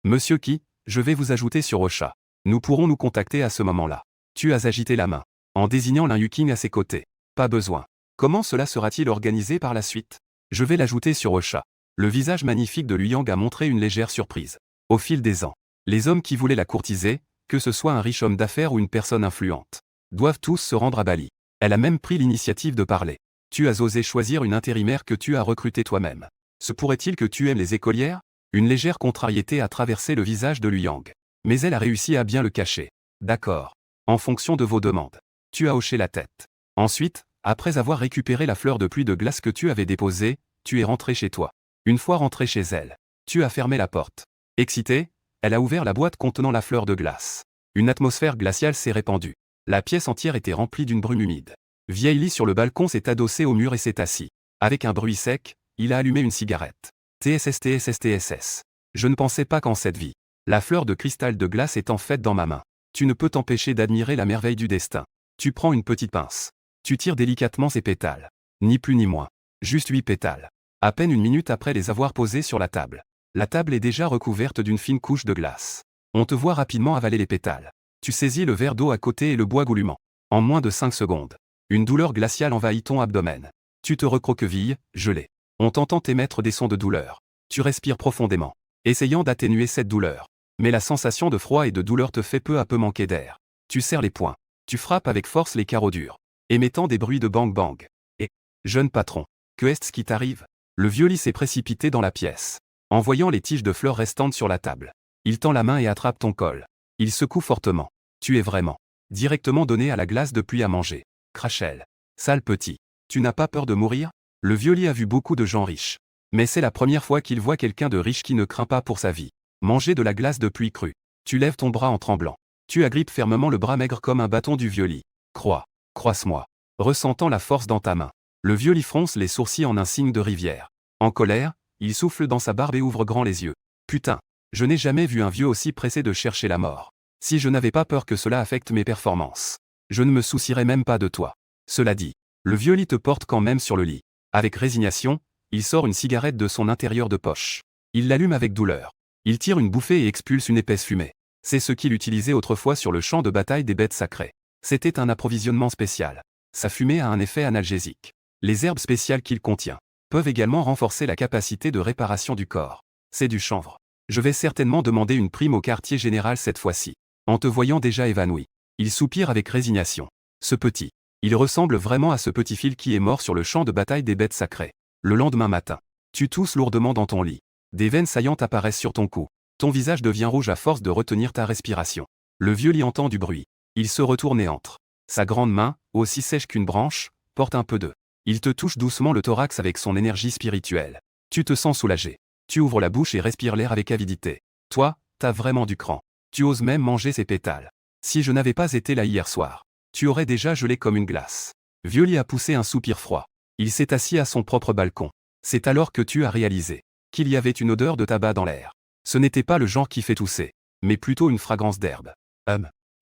A: Monsieur Qi, je vais vous ajouter sur Ocha. Nous pourrons nous contacter à ce moment-là. Tu as agité la main, en désignant Lin Yuqing à ses côtés. Pas besoin. Comment cela sera-t-il organisé par la suite? Je vais l'ajouter sur Ocha. Le visage magnifique de Liu Yang a montré une légère surprise. Au fil des ans, les hommes qui voulaient la courtiser, que ce soit un riche homme d'affaires ou une personne influente, doivent tous se rendre à Bali. Elle a même pris l'initiative de parler. Tu as osé choisir une intérimaire que tu as recrutée toi-même. Se pourrait-il que tu aimes les écolières? Une légère contrariété a traversé le visage de Liu Yang. Mais elle a réussi à bien le cacher. D'accord. En fonction de vos demandes. Tu as hoché la tête. Ensuite, après avoir récupéré la fleur de pluie de glace que tu avais déposée, tu es rentré chez toi. Une fois rentré chez elle, tu as fermé la porte. Excitée, elle a ouvert la boîte contenant la fleur de glace. Une atmosphère glaciale s'est répandue. La pièce entière était remplie d'une brume humide. Vieil Li sur le balcon s'est adossé au mur et s'est assis. Avec un bruit sec, il a allumé une cigarette. TSS. Je ne pensais pas qu'en cette vie, la fleur de cristal de glace est en fait dans ma main. Tu ne peux t'empêcher d'admirer la merveille du destin. Tu prends une petite pince. Tu tires délicatement ses pétales. Ni plus ni moins. Juste 8 pétales. À peine une minute après les avoir posés sur la table. La table est déjà recouverte d'une fine couche de glace. On te voit rapidement avaler les pétales. Tu saisis le verre d'eau à côté et le bois goulûment. En moins de 5 secondes. Une douleur glaciale envahit ton abdomen. Tu te recroquevilles, gelé. On t'entend émettre des sons de douleur. Tu respires profondément, essayant d'atténuer cette douleur. Mais la sensation de froid et de douleur te fait peu à peu manquer d'air. Tu serres les poings. Tu frappes avec force les carreaux durs, émettant des bruits de bang-bang. Et, jeune patron, que est-ce qui t'arrive? Le vieux Li s'est précipité dans la pièce. En voyant les tiges de fleurs restantes sur la table, il tend la main et attrape ton col. Il secoue fortement. Tu es vraiment directement donné à la glace depuis à manger. Crachel. Sale petit. Tu n'as pas peur de mourir? Le vieux Li a vu beaucoup de gens riches. Mais c'est la première fois qu'il voit quelqu'un de riche qui ne craint pas pour sa vie. Manger de la glace de pluie crue. Tu lèves ton bras en tremblant. Tu agrippes fermement le bras maigre comme un bâton du vieux Li. Croise-moi. Ressentant la force dans ta main. Le vieux Li fronce les sourcils en un signe de rivière. En colère, il souffle dans sa barbe et ouvre grand les yeux. Putain, je n'ai jamais vu un vieux aussi pressé de chercher la mort. Si je n'avais pas peur que cela affecte mes performances, je ne me soucierais même pas de toi. Cela dit, le vieux Li te porte quand même sur le lit. Avec résignation, il sort une cigarette de son intérieur de poche. Il l'allume avec douleur. Il tire une bouffée et expulse une épaisse fumée. C'est ce qu'il utilisait autrefois sur le champ de bataille des bêtes sacrées. C'était un approvisionnement spécial. Sa fumée a un effet analgésique. Les herbes spéciales qu'il contient peuvent également renforcer la capacité de réparation du corps. C'est du chanvre. Je vais certainement demander une prime au quartier général cette fois-ci. En te voyant déjà évanoui, il soupire avec résignation. Ce petit. Il ressemble vraiment à ce petit fil qui est mort sur le champ de bataille des bêtes sacrées. Le lendemain matin, tu tousses lourdement dans ton lit. Des veines saillantes apparaissent sur ton cou. Ton visage devient rouge à force de retenir ta respiration. Le vieux Li entend du bruit. Il se retourne et entre. Sa grande main, aussi sèche qu'une branche, porte un peu d'eau. Il te touche doucement le thorax avec son énergie spirituelle. Tu te sens soulagé. Tu ouvres la bouche et respires l'air avec avidité. Toi, t'as vraiment du cran. Tu oses même manger ses pétales. Si je n'avais pas été là hier soir, tu aurais déjà gelé comme une glace. Vieux Li a poussé un soupir froid. Il s'est assis à son propre balcon. C'est alors que tu as réalisé qu'il y avait une odeur de tabac dans l'air. Ce n'était pas le genre qui fait tousser, mais plutôt une fragrance d'herbe.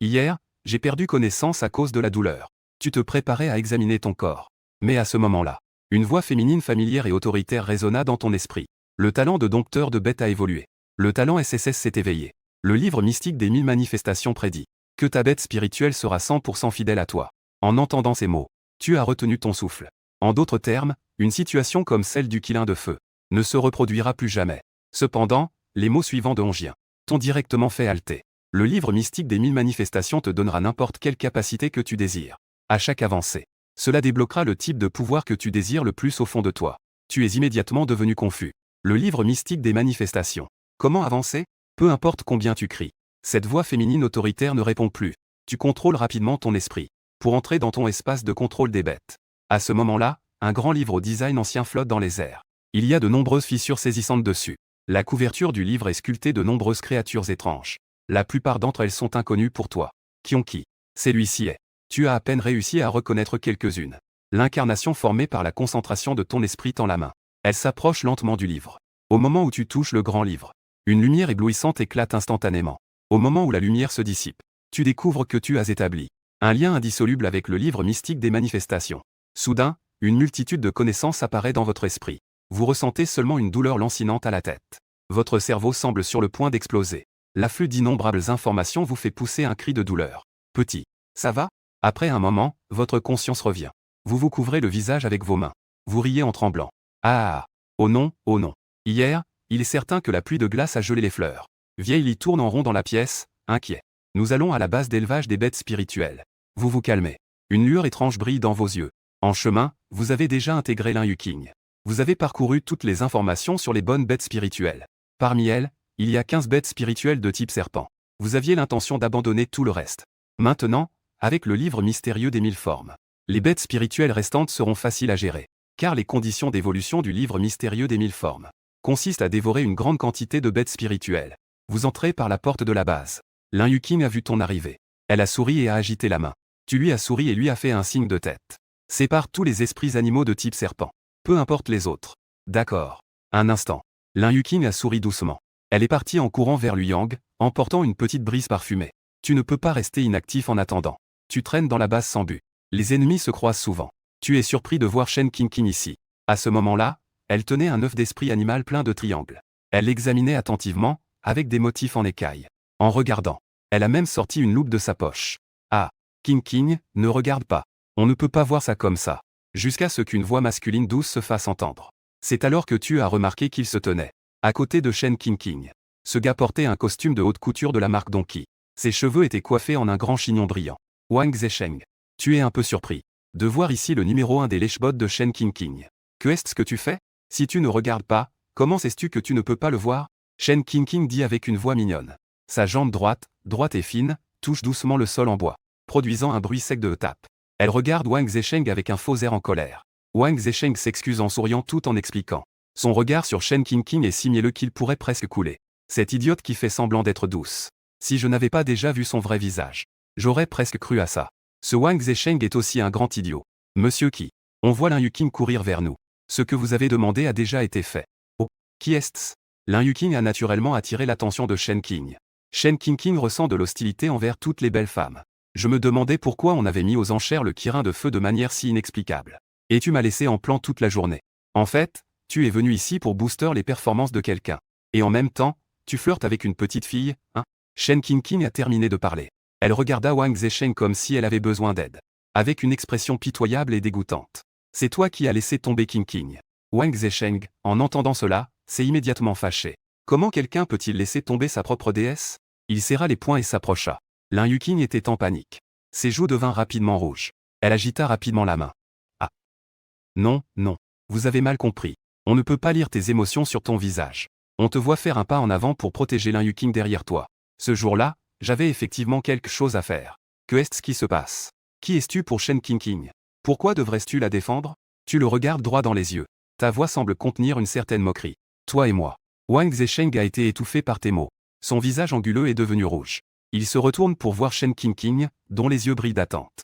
A: Hier, j'ai perdu connaissance à cause de la douleur. Tu te préparais à examiner ton corps. Mais à ce moment-là, une voix féminine familière et autoritaire résonna dans ton esprit. Le talent de dompteur de bêtes a évolué. Le talent SSS s'est éveillé. Le livre mystique des 1000 manifestations prédit que ta bête spirituelle sera 100% fidèle à toi. En entendant ces mots, tu as retenu ton souffle. En d'autres termes, une situation comme celle du Qilin de feu ne se reproduira plus jamais. Cependant, les mots suivants de Hongien t'ont directement fait halter. Le livre mystique des 1000 manifestations te donnera n'importe quelle capacité que tu désires. À chaque avancée, cela débloquera le type de pouvoir que tu désires le plus au fond de toi. Tu es immédiatement devenu confus. Le livre mystique des manifestations. Comment avancer? Peu importe combien tu cries. Cette voix féminine autoritaire ne répond plus. Tu contrôles rapidement ton esprit pour entrer dans ton espace de contrôle des bêtes. À ce moment-là, un grand livre au design ancien flotte dans les airs. Il y a de nombreuses fissures saisissantes dessus. La couverture du livre est sculptée de nombreuses créatures étranges. La plupart d'entre elles sont inconnues pour toi. Kionki. Celui-ci est. Tu as à peine réussi à reconnaître quelques-unes. L'incarnation formée par la concentration de ton esprit tend la main. Elle s'approche lentement du livre. Au moment où tu touches le grand livre, une lumière éblouissante éclate instantanément. Au moment où la lumière se dissipe, tu découvres que tu as établi un lien indissoluble avec le livre mystique des manifestations. Soudain, une multitude de connaissances apparaît dans votre esprit. Vous ressentez seulement une douleur lancinante à la tête. Votre cerveau semble sur le point d'exploser. L'afflux d'innombrables informations vous fait pousser un cri de douleur. Petit. Ça va? Après un moment, votre conscience revient. Vous vous couvrez le visage avec vos mains. Vous riez en tremblant. Ah! Oh non, oh non. Hier, il est certain que la pluie de glace a gelé les fleurs. Vieilli tourne en rond dans la pièce, inquiet. Nous allons à la base d'élevage des bêtes spirituelles. Vous vous calmez. Une lueur étrange brille dans vos yeux. En chemin, vous avez déjà intégré l'Inhuking. Vous avez parcouru toutes les informations sur les bonnes bêtes spirituelles. Parmi elles, il y a 15 bêtes spirituelles de type serpent. Vous aviez l'intention d'abandonner tout le reste. Maintenant, avec le livre mystérieux des 1000 formes, les bêtes spirituelles restantes seront faciles à gérer. Car les conditions d'évolution du livre mystérieux des 1000 formes consistent à dévorer une grande quantité de bêtes spirituelles. Vous entrez par la porte de la base. L'Inhuking a vu ton arrivée. Elle a souri et a agité la main. Tu lui as souri et lui as fait un signe de tête. Sépare tous les esprits animaux de type serpent. Peu importe les autres. D'accord. Un instant. L'Inhuking a souri doucement. Elle est partie en courant vers Luyang, emportant une petite brise parfumée. Tu ne peux pas rester inactif en attendant. Tu traînes dans la base sans but. Les ennemis se croisent souvent. Tu es surpris de voir Shen Qingqing ici. À ce moment-là, elle tenait un œuf d'esprit animal plein de triangles. Elle l'examinait attentivement, avec des motifs en écaille. En regardant, elle a même sorti une loupe de sa poche. Ah, Qingqing, ne regarde pas. On ne peut pas voir ça comme ça. Jusqu'à ce qu'une voix masculine douce se fasse entendre. C'est alors que tu as remarqué qu'il se tenait à côté de Shen Qingqing. Ce gars portait un costume de haute couture de la marque Donkey. Ses cheveux étaient coiffés en un grand chignon brillant. Wang Zesheng. Tu es un peu surpris de voir ici le numéro 1 des lèche-bots de Shen Qingqing. Que est-ce que tu fais? Si tu ne regardes pas, comment sais-tu que tu ne peux pas le voir? Shen Qingqing dit avec une voix mignonne. Sa jambe droite et fine, touche doucement le sol en bois, produisant un bruit sec de tape. Elle regarde Wang Zesheng avec un faux air en colère. Wang Zesheng s'excuse en souriant tout en expliquant. Son regard sur Shen Qingqing est si mielleux qu'il pourrait presque couler. Cette idiote qui fait semblant d'être douce. Si je n'avais pas déjà vu son vrai visage, j'aurais presque cru à ça. Ce Wang Zesheng est aussi un grand idiot. Monsieur Qi. On voit l'Inhuking courir vers nous. Ce que vous avez demandé a déjà été fait. Oh, qui est-ce? L'Inhuking a naturellement attiré l'attention de Shen Qing. Shen Qingqing ressent de l'hostilité envers toutes les belles femmes. Je me demandais pourquoi on avait mis aux enchères le kirin de feu de manière si inexplicable. Et tu m'as laissé en plan toute la journée. En fait, tu es venu ici pour booster les performances de quelqu'un. Et en même temps, tu flirtes avec une petite fille, hein? Shen Qingqing a terminé de parler. Elle regarda Wang Zesheng comme si elle avait besoin d'aide. Avec une expression pitoyable et dégoûtante. C'est toi qui as laissé tomber Qingqing. Wang Zesheng, en entendant cela, s'est immédiatement fâché. Comment quelqu'un peut-il laisser tomber sa propre déesse? Il serra les poings et s'approcha. L'Inhuking était en panique. Ses joues devinrent rapidement rouges. Elle agita rapidement la main. Ah. Non, non. Vous avez mal compris. On ne peut pas lire tes émotions sur ton visage. On te voit faire un pas en avant pour protéger l'Inhuking derrière toi. Ce jour-là, j'avais effectivement quelque chose à faire. Que est-ce qui se passe? Qui es-tu pour Shen Qingqing? Pourquoi devrais-tu la défendre? Tu le regardes droit dans les yeux. Ta voix semble contenir une certaine moquerie. Toi et moi. Wang Zesheng a été étouffé par tes mots. Son visage anguleux est devenu rouge. Il se retourne pour voir Shen Qingqing, dont les yeux brillent d'attente.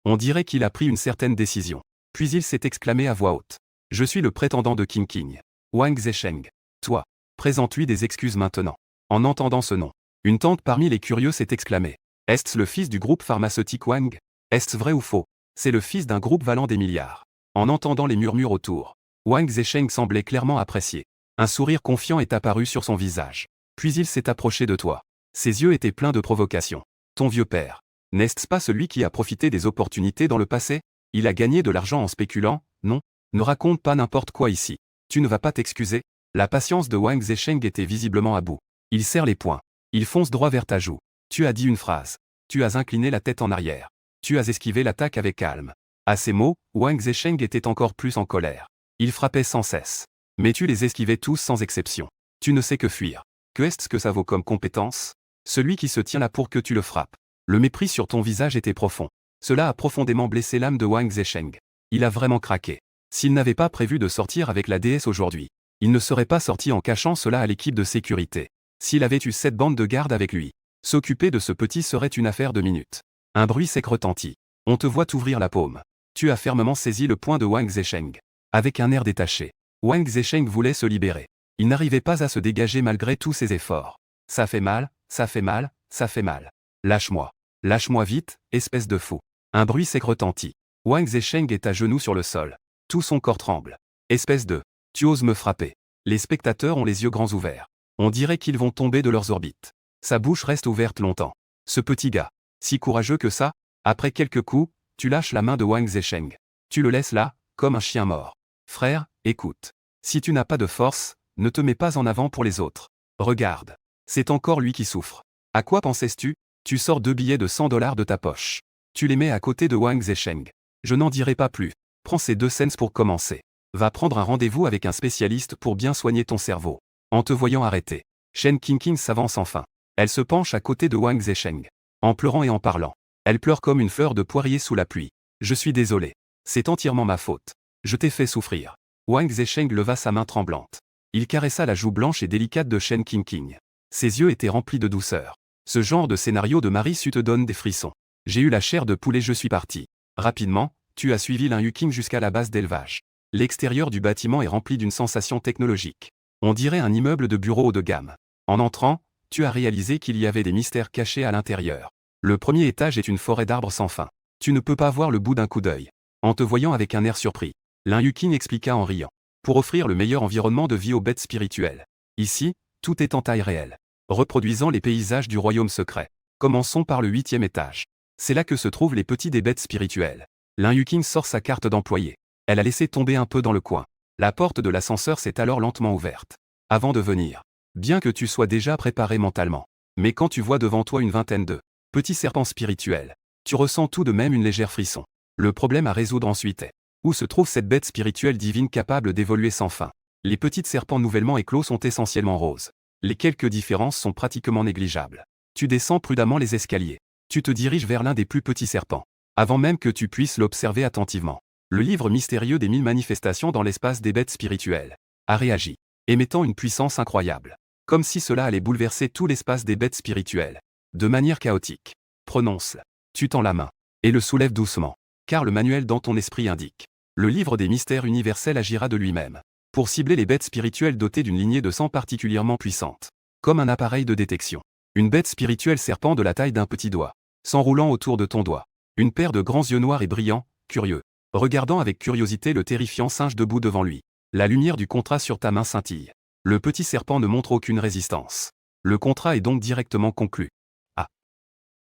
A: On dirait qu'il a pris une certaine décision. Puis il s'est exclamé à voix haute. Je suis le prétendant de Qingqing. Wang Zesheng. Toi. Présente-lui des excuses maintenant. En entendant ce nom, une tante parmi les curieux s'est exclamée. Est-ce le fils du groupe pharmaceutique Wang? Est-ce vrai ou faux? C'est le fils d'un groupe valant des milliards. En entendant les murmures autour, Wang Zesheng semblait clairement apprécier. Un sourire confiant est apparu sur son visage. Puis il s'est approché de toi. Ses yeux étaient pleins de provocation. Ton vieux père. N'est-ce pas celui qui a profité des opportunités dans le passé? Il a gagné de l'argent en spéculant, non? Ne raconte pas n'importe quoi ici. Tu ne vas pas t'excuser? La patience de Wang Zesheng était visiblement à bout. Il serre les poings. Il fonce droit vers ta joue. Tu as dit une phrase. Tu as incliné la tête en arrière. Tu as esquivé l'attaque avec calme. À ces mots, Wang Zesheng était encore plus en colère. Il frappait sans cesse. Mais tu les esquivais tous sans exception. Tu ne sais que fuir. Que est-ce que ça vaut comme compétence? Celui qui se tient là pour que tu le frappes. Le mépris sur ton visage était profond. Cela a profondément blessé l'âme de Wang Zesheng. Il a vraiment craqué. S'il n'avait pas prévu de sortir avec la déesse aujourd'hui, il ne serait pas sorti en cachant cela à l'équipe de sécurité. S'il avait eu 7 bandes de garde avec lui, s'occuper de ce petit serait une affaire de minutes. Un bruit sec retentit. On te voit t'ouvrir la paume. Tu as fermement saisi le poing de Wang Zesheng. Avec un air détaché, Wang Zesheng voulait se libérer. Il n'arrivait pas à se dégager malgré tous ses efforts. Ça fait mal, ça fait mal, ça fait mal. Lâche-moi. Lâche-moi vite, espèce de fou. Un bruit sec retentit. Wang Zesheng est à genoux sur le sol. Tout son corps tremble. Espèce de... Tu oses me frapper. Les spectateurs ont les yeux grands ouverts. On dirait qu'ils vont tomber de leurs orbites. Sa bouche reste ouverte longtemps. Ce petit gars, si courageux que ça, après quelques coups, tu lâches la main de Wang Zesheng. Tu le laisses là, comme un chien mort. Frère, écoute. Si tu n'as pas de force, ne te mets pas en avant pour les autres. Regarde. C'est encore lui qui souffre. À quoi pensais-tu? Tu sors 2 billets de $100 de ta poche. Tu les mets à côté de Wang Zesheng. Je n'en dirai pas plus. Prends ces 2 cents pour commencer. Va prendre un rendez-vous avec un spécialiste pour bien soigner ton cerveau. En te voyant arrêter, Shen Qingqing s'avance enfin. Elle se penche à côté de Wang Zesheng. En pleurant et en parlant. Elle pleure comme une fleur de poirier sous la pluie. Je suis désolé. C'est entièrement ma faute. Je t'ai fait souffrir. Wang Zesheng leva sa main tremblante. Il caressa la joue blanche et délicate de Shen Qingqing. Ses yeux étaient remplis de douceur. Ce genre de scénario de Marie Su te donne des frissons. J'ai eu la chair de poulet, je suis parti. Rapidement, tu as suivi Lin Yuqing jusqu'à la base d'élevage. L'extérieur du bâtiment est rempli d'une sensation technologique. On dirait un immeuble de bureau haut de gamme. En entrant, tu as réalisé qu'il y avait des mystères cachés à l'intérieur. Le premier étage est une forêt d'arbres sans fin. Tu ne peux pas voir le bout d'un coup d'œil. En te voyant avec un air surpris, Lin Yuqing expliqua en riant. Pour offrir le meilleur environnement de vie aux bêtes spirituelles. Ici, tout est en taille réelle. Reproduisant les paysages du royaume secret. Commençons par le 8e étage. C'est là que se trouvent les petits des bêtes spirituelles. Lin Yuqing sort sa carte d'employé. Elle a laissé tomber un peu dans le coin. La porte de l'ascenseur s'est alors lentement ouverte. Avant de venir. Bien que tu sois déjà préparé mentalement. Mais quand tu vois devant toi une vingtaine de petits serpents spirituels, tu ressens tout de même une légère frisson. Le problème à résoudre ensuite est: où se trouve cette bête spirituelle divine capable d'évoluer sans fin? Les petits serpents nouvellement éclos sont essentiellement roses. Les quelques différences sont pratiquement négligeables. Tu descends prudemment les escaliers. Tu te diriges vers l'un des plus petits serpents. Avant même que tu puisses l'observer attentivement. Le livre mystérieux des 1000 manifestations dans l'espace des bêtes spirituelles a réagi, émettant une puissance incroyable. Comme si cela allait bouleverser tout l'espace des bêtes spirituelles. De manière chaotique. Prononce-le. Tu tends la main. Et le soulève doucement. Car le manuel dans ton esprit indique. Le livre des mystères universels agira de lui-même. Pour cibler les bêtes spirituelles dotées d'une lignée de sang particulièrement puissante. Comme un appareil de détection. Une bête spirituelle serpent de la taille d'un petit doigt. S'enroulant autour de ton doigt. Une paire de grands yeux noirs et brillants, curieux. Regardant avec curiosité le terrifiant singe debout devant lui. La lumière du contrat sur ta main scintille. Le petit serpent ne montre aucune résistance. Le contrat est donc directement conclu. Ah.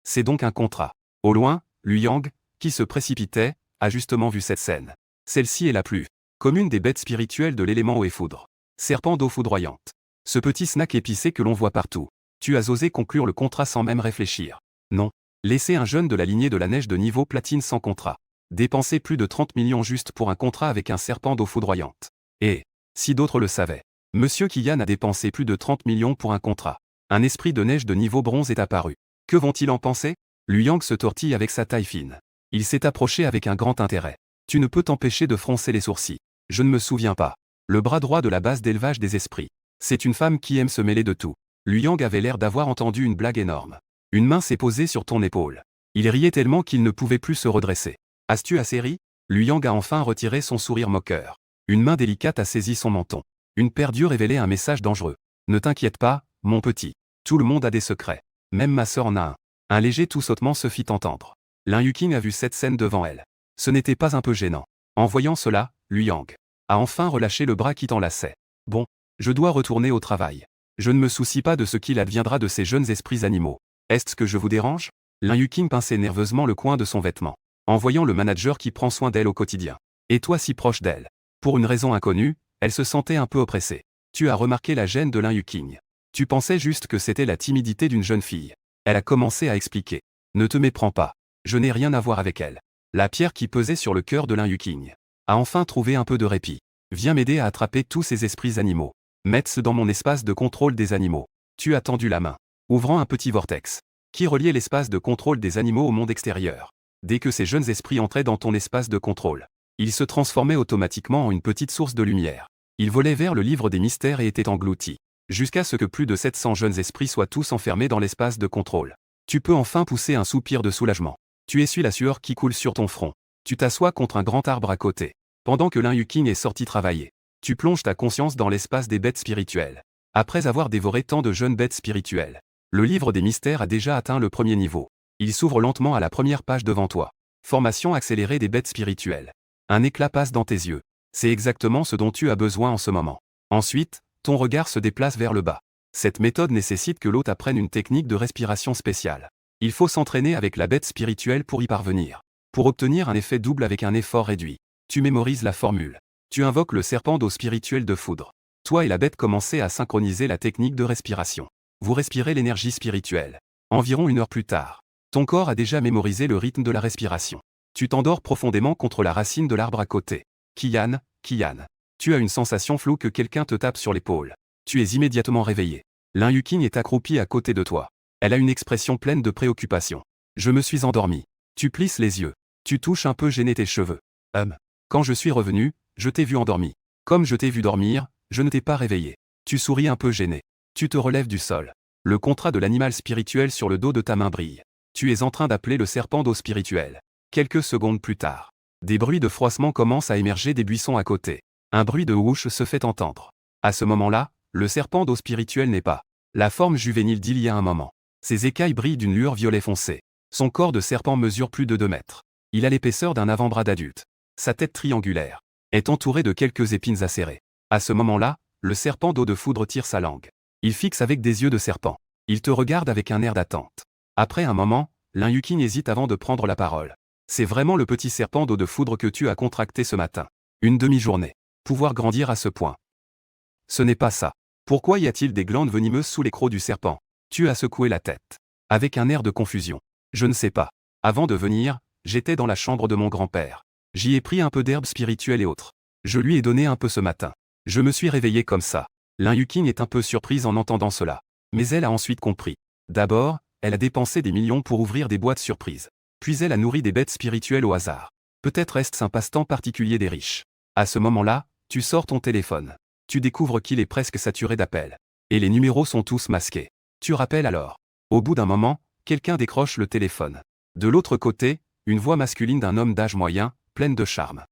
A: C'est donc un contrat. Au loin, Lu Yang, qui se précipitait, a justement vu cette scène. Celle-ci est la plus commune des bêtes spirituelles de l'élément eau et foudre. Serpent d'eau foudroyante. Ce petit snack épicé que l'on voit partout. Tu as osé conclure le contrat sans même réfléchir. Non. Laisser un jeune de la lignée de la neige de niveau platine sans contrat. Dépenser plus de 30 millions juste pour un contrat avec un serpent d'eau foudroyante. Et, si d'autres le savaient, Monsieur Kiyan a dépensé plus de 30 millions pour un contrat. Un esprit de neige de niveau bronze est apparu. Que vont-ils en penser? Lu Yang se tortille avec sa taille fine. Il s'est approché avec un grand intérêt. Tu ne peux t'empêcher de froncer les sourcils. Je ne me souviens pas. Le bras droit de la base d'élevage des esprits. C'est une femme qui aime se mêler de tout. Lu Yang avait l'air d'avoir entendu une blague énorme. Une main s'est posée sur ton épaule. Il riait tellement qu'il ne pouvait plus se redresser. As-tu assez ri? Lu Yang a enfin retiré son sourire moqueur. Une main délicate a saisi son menton. Une paire d'yeux révélait un message dangereux. Ne t'inquiète pas, mon petit. Tout le monde a des secrets. Même ma sœur en a un. Un léger tout-sautement se fit entendre. Lin Yuqing a vu cette scène devant elle. Ce n'était pas un peu gênant. En voyant cela, Lu Yang a enfin relâché le bras qui t'enlaçait. Bon, je dois retourner au travail. Je ne me soucie pas de ce qu'il adviendra de ces jeunes esprits animaux. Est-ce que je vous dérange? Lin Yuqing pinçait nerveusement le coin de son vêtement. En voyant le manager qui prend soin d'elle au quotidien. Et toi si proche d'elle. Pour une raison inconnue, elle se sentait un peu oppressée. Tu as remarqué la gêne de Lin Yuqing. Tu pensais juste que c'était la timidité d'une jeune fille. Elle a commencé à expliquer. Ne te méprends pas. Je n'ai rien à voir avec elle. La pierre qui pesait sur le cœur de Lin Yuqing a enfin trouvé un peu de répit. Viens m'aider à attraper tous ces esprits animaux. Mets-ce dans mon espace de contrôle des animaux. Tu as tendu la main, ouvrant un petit vortex qui reliait l'espace de contrôle des animaux au monde extérieur. Dès que ces jeunes esprits entraient dans ton espace de contrôle, ils se transformaient automatiquement en une petite source de lumière. Ils volaient vers le livre des mystères et étaient engloutis, jusqu'à ce que plus de 700 jeunes esprits soient tous enfermés dans l'espace de contrôle. Tu peux enfin pousser un soupir de soulagement. Tu essuies la sueur qui coule sur ton front. Tu t'assois contre un grand arbre à côté. Pendant que Lin Yuqing est sorti travailler, tu plonges ta conscience dans l'espace des bêtes spirituelles. Après avoir dévoré tant de jeunes bêtes spirituelles, le livre des mystères a déjà atteint le premier niveau. Il s'ouvre lentement à la première page devant toi. Formation accélérée des bêtes spirituelles. Un éclat passe dans tes yeux. C'est exactement ce dont tu as besoin en ce moment. Ensuite, ton regard se déplace vers le bas. Cette méthode nécessite que l'hôte apprenne une technique de respiration spéciale. Il faut s'entraîner avec la bête spirituelle pour y parvenir. Pour obtenir un effet double avec un effort réduit, tu mémorises la formule. Tu invoques le serpent d'eau spirituel de foudre. Toi et la bête commencez à synchroniser la technique de respiration. Vous respirez l'énergie spirituelle. Environ 1 heure plus tard, ton corps a déjà mémorisé le rythme de la respiration. Tu t'endors profondément contre la racine de l'arbre à côté. Qian, Qian. Tu as une sensation floue que quelqu'un te tape sur l'épaule. Tu es immédiatement réveillé. Lin Yuqing est accroupie à côté de toi. Elle a une expression pleine de préoccupation. Je me suis endormi. Tu plisses les yeux. Tu touches un peu gêné tes cheveux. Quand je suis revenu, je t'ai vu endormi. Comme je t'ai vu dormir, je ne t'ai pas réveillé. Tu souris un peu gêné. Tu te relèves du sol. Le contrat de l'animal spirituel sur le dos de ta main brille. Tu es en train d'appeler le serpent d'eau spirituel. Quelques secondes plus tard, des bruits de froissement commencent à émerger des buissons à côté. Un bruit de whoosh se fait entendre. À ce moment-là, le serpent d'eau spirituel n'est pas la forme juvénile d'il y a un moment. Ses écailles brillent d'une lueur violet foncé. Son corps de serpent mesure plus de 2 mètres. Il a l'épaisseur d'un avant-bras d'adulte. Sa tête triangulaire est entourée de quelques épines acérées. À ce moment-là, le serpent d'eau de foudre tire sa langue. Il fixe avec des yeux de serpent. Il te regarde avec un air d'attente. Après un moment, Lin Yuqing hésite avant de prendre la parole. C'est vraiment le petit serpent d'eau de foudre que tu as contracté ce matin. Une demi-journée. Pouvoir grandir à ce point. Ce n'est pas ça. Pourquoi y a-t-il des glandes venimeuses sous les crocs du serpent? Tu as secoué la tête. Avec un air de confusion. Je ne sais pas. Avant de venir, j'étais dans la chambre de mon grand-père. J'y ai pris un peu d'herbe spirituelle et autres. Je lui ai donné un peu ce matin. Je me suis réveillé comme ça. Lin Yuqing est un peu surprise en entendant cela. Mais elle a ensuite compris. D'abord, elle a dépensé des millions pour ouvrir des boîtes surprises. Puis elle a nourri des bêtes spirituelles au hasard. Peut-être est-ce un passe-temps particulier des riches. À ce moment-là, tu sors ton téléphone. Tu découvres qu'il est presque saturé d'appels. Et les numéros sont tous masqués. Tu rappelles alors. Au bout d'un moment, quelqu'un décroche le téléphone. De l'autre côté, une voix masculine d'un homme d'âge moyen, pleine de charme,